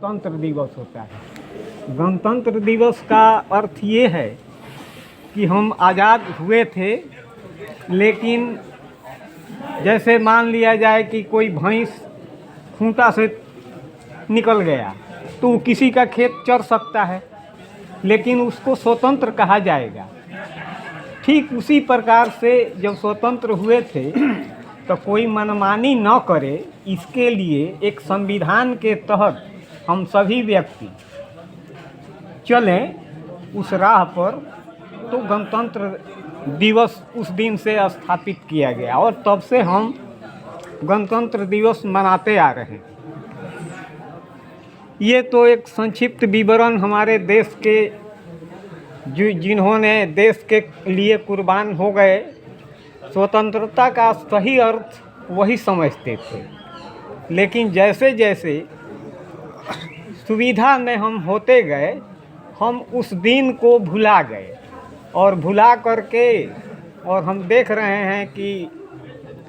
गणतंत्र दिवस होता है। गणतंत्र दिवस का अर्थ ये है कि हम आज़ाद हुए थे, लेकिन जैसे मान लिया जाए कि कोई भैंस खूंटा से निकल गया तो वो किसी का खेत चर सकता है, लेकिन उसको स्वतंत्र कहा जाएगा। ठीक उसी प्रकार से जब स्वतंत्र हुए थे तो कोई मनमानी न करे, इसके लिए एक संविधान के तहत हम सभी व्यक्ति चलें उस राह पर, तो गणतंत्र दिवस उस दिन से स्थापित किया गया और तब से हम गणतंत्र दिवस मनाते आ रहे हैं। ये तो एक संक्षिप्त विवरण हमारे देश के जिन्होंने देश के लिए कुर्बान हो गए, स्वतंत्रता का सही अर्थ वही समझते थे। लेकिन जैसे जैसे सुविधा में हम होते गए, हम उस दिन को भुला गए और भुला करके, और हम देख रहे हैं कि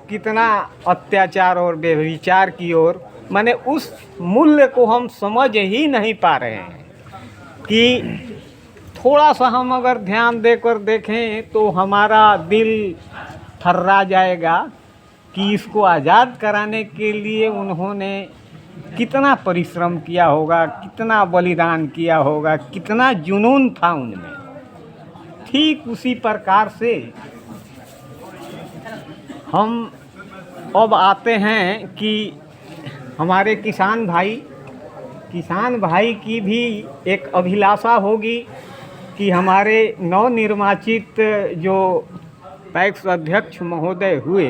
कितना अत्याचार और व्यभिचार की ओर, माने उस मूल्य को हम समझ ही नहीं पा रहे हैं कि थोड़ा सा हम अगर ध्यान देकर देखें तो हमारा दिल थर्रा जाएगा कि इसको आज़ाद कराने के लिए उन्होंने कितना परिश्रम किया होगा, कितना बलिदान किया होगा, कितना जुनून था उनमें। ठीक उसी प्रकार से हम अब आते हैं कि हमारे किसान भाई की भी एक अभिलाषा होगी कि हमारे नवनिर्वाचित जो पैक्स अध्यक्ष महोदय हुए,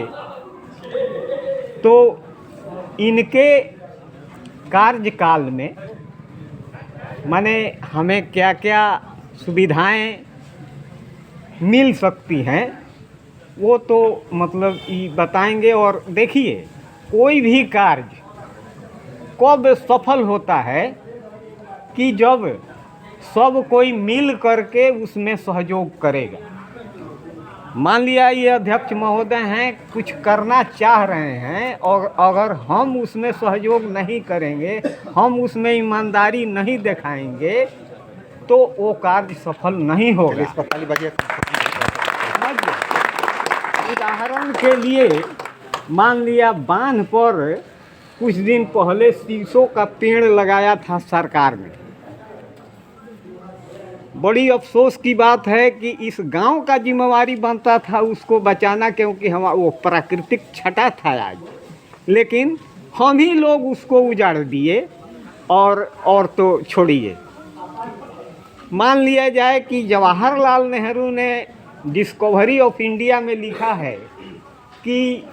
तो इनके कार्यकाल में माने हमें क्या क्या सुविधाएं मिल सकती हैं वो तो मतलब ये बताएंगे। और देखिए, कोई भी कार्य कब सफल होता है कि जब सब कोई मिल करके उसमें सहयोग करेगा। मान लिया ये अध्यक्ष महोदय हैं, कुछ करना चाह रहे हैं और अगर हम उसमें सहयोग नहीं करेंगे, हम उसमें ईमानदारी नहीं दिखाएंगे, तो वो कार्य सफल नहीं होगा। उदाहरण के लिए मान लिया बांध पर कुछ दिन पहले शीशों का पेड़ लगाया था सरकार ने। बड़ी अफसोस की बात है कि इस गांव का जिम्मेवारी बनता था उसको बचाना, क्योंकि हम वो प्राकृतिक छटा था आज, लेकिन हम ही लोग उसको उजाड़ दिए। और तो छोड़िए, मान लिया जाए कि जवाहरलाल नेहरू ने डिस्कवरी ऑफ इंडिया में लिखा है कि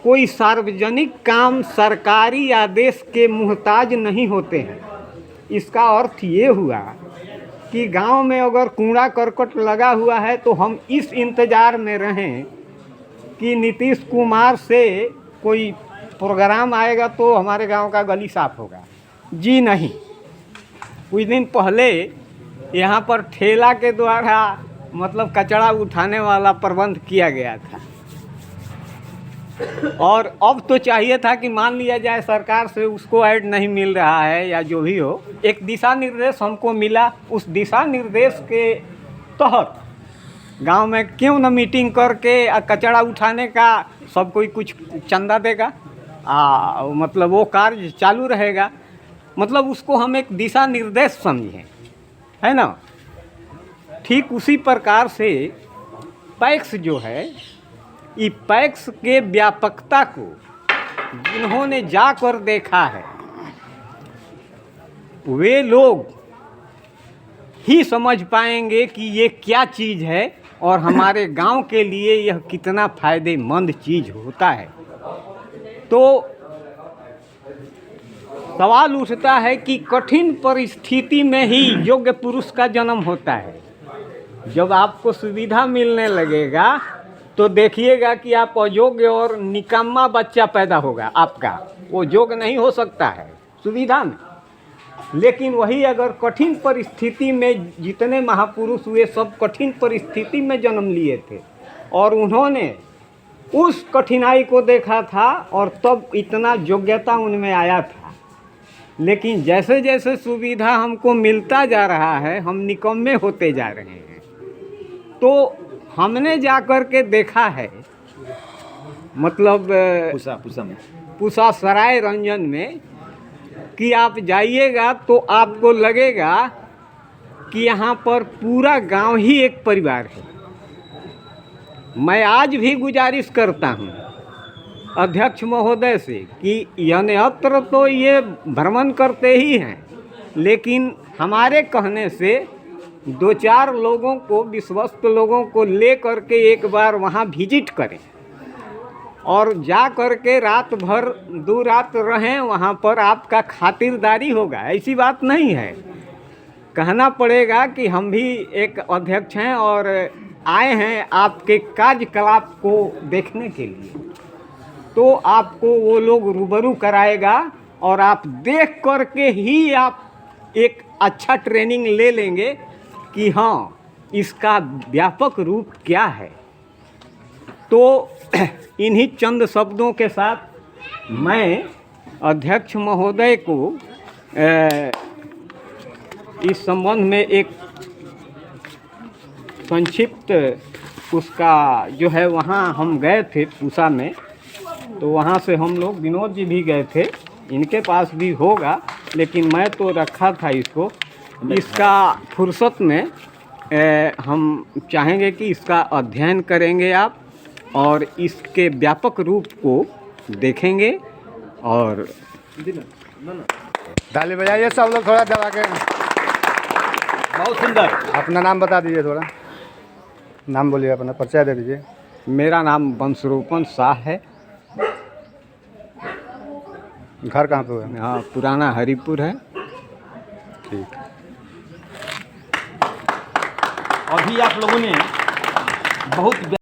कोई सार्वजनिक काम सरकारी आदेश के मुहताज नहीं होते हैं। इसका अर्थ ये हुआ कि गांव में अगर कूड़ा करकट लगा हुआ है तो हम इस इंतज़ार में रहें कि नीतीश कुमार से कोई प्रोग्राम आएगा तो हमारे गांव का गली साफ होगा। जी नहीं, कुछ दिन पहले यहाँ पर ठेला के द्वारा मतलब कचरा उठाने वाला प्रबंध किया गया था, और अब तो चाहिए था कि मान लिया जाए सरकार से उसको ऐड नहीं मिल रहा है या जो भी हो, एक दिशा निर्देश हमको मिला। उस दिशा निर्देश के तहत गांव में क्यों न मीटिंग करके कचरा उठाने का सब कोई कुछ चंदा देगा, मतलब वो कार्य चालू रहेगा। मतलब उसको हम एक दिशा निर्देश समझें, है ना। ठीक उसी प्रकार से पैक्स जो है, ये पैक्स के व्यापकता को जिन्होंने जाकर देखा है, वे लोग ही समझ पाएंगे कि ये क्या चीज़ है और हमारे गांव के लिए यह कितना फ़ायदेमंद चीज़ होता है। तो सवाल उठता है कि कठिन परिस्थिति में ही योग्य पुरुष का जन्म होता है। जब आपको सुविधा मिलने लगेगा तो देखिएगा कि आप अयोग्य और निकम्मा बच्चा पैदा होगा आपका, वो योग्य नहीं हो सकता है सुविधा में। लेकिन वही अगर कठिन परिस्थिति में, जितने महापुरुष हुए सब कठिन परिस्थिति में जन्म लिए थे और उन्होंने उस कठिनाई को देखा था और तब इतना योग्यता उनमें आया था। लेकिन जैसे जैसे सुविधा हमको मिलता जा रहा है हम निकम्मे होते जा रहे हैं। तो हमने जा कर के देखा है, मतलब पूसा सराय रंजन में, कि आप जाइएगा तो आपको लगेगा कि यहाँ पर पूरा गांव ही एक परिवार है। मैं आज भी गुजारिश करता हूँ अध्यक्ष महोदय से कि अन्यत्र तो ये भ्रमण करते ही हैं, लेकिन हमारे कहने से 2-4 लोगों को, विश्वस्त लोगों को ले करके एक बार वहाँ विजिट करें और जा कर के रात भर 2 रात रहें वहाँ पर। आपका खातिरदारी होगा, ऐसी बात नहीं है। कहना पड़ेगा कि हम भी एक अध्यक्ष हैं और आए हैं आपके कार्यकलाप को देखने के लिए, तो आपको वो लोग रूबरू कराएगा और आप देख कर के ही आप एक अच्छा ट्रेनिंग ले लेंगे कि हाँ इसका व्यापक रूप क्या है। तो इन्हीं चंद शब्दों के साथ मैं अध्यक्ष महोदय को इस संबंध में एक संक्षिप्त उसका जो है, वहाँ हम गए थे पूसा में, तो वहाँ से हम लोग, विनोद जी भी गए थे, इनके पास भी होगा, लेकिन मैं तो रखा था इसको। इसका फुर्सत में हम चाहेंगे कि इसका अध्ययन करेंगे आप और इसके व्यापक रूप को देखेंगे। और ताली बजाइए सब लोग थोड़ा दबा के। बहुत सुंदर। अपना नाम बता दीजिए, थोड़ा नाम बोलिए, अपना परिचय दे दीजिए। मेरा नाम वंशरूपन शाह है। घर कहाँ पे है? हाँ, पुराना हरिपुर है। ठीक। अभी आप लोगों ने बहुत